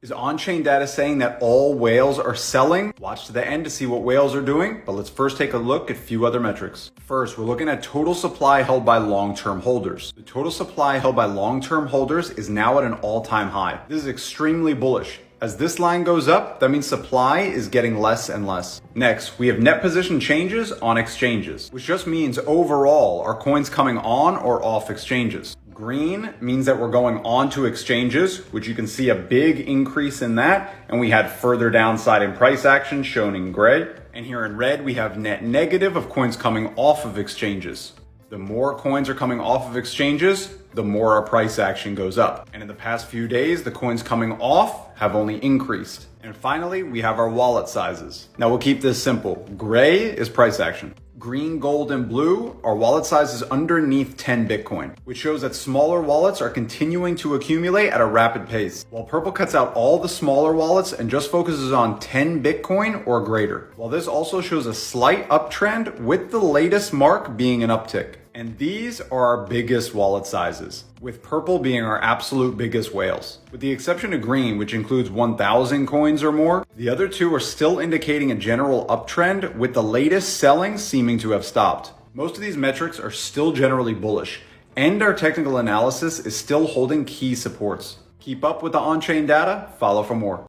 Is on-chain data saying that all whales are selling? Watch to the end to see what whales are doing, but let's first take a look at a few other metrics. First, we're looking at total supply held by long-term holders. The total supply held by long-term holders is now at an all-time high. This is extremely bullish. As this line goes up, that means supply is getting less and less. Next, we have net position changes on exchanges, which just means overall are coins coming on or off exchanges. Green means that we're going on to exchanges, which you can see a big increase in that, and we had further downside in price action shown in gray. And here in red, we have net negative of coins coming off of exchanges. The more coins are coming off of exchanges, the more our price action goes up. And in the past few days, the coins coming off have only increased. And finally, we have our wallet sizes. Now we'll keep this simple. Gray is price action. Green, gold, and blue are wallet sizes underneath 10 Bitcoin, which shows that smaller wallets are continuing to accumulate at a rapid pace, while purple cuts out all the smaller wallets and just focuses on 10 Bitcoin or greater. While this also shows a slight uptrend with the latest mark being an uptick. And these are our biggest wallet sizes, with purple being our absolute biggest whales. With the exception of green, which includes 1,000 coins or more, the other two are still indicating a general uptrend, with the latest selling seeming to have stopped. Most of these metrics are still generally bullish, and our technical analysis is still holding key supports. Keep up with the on-chain data, follow for more.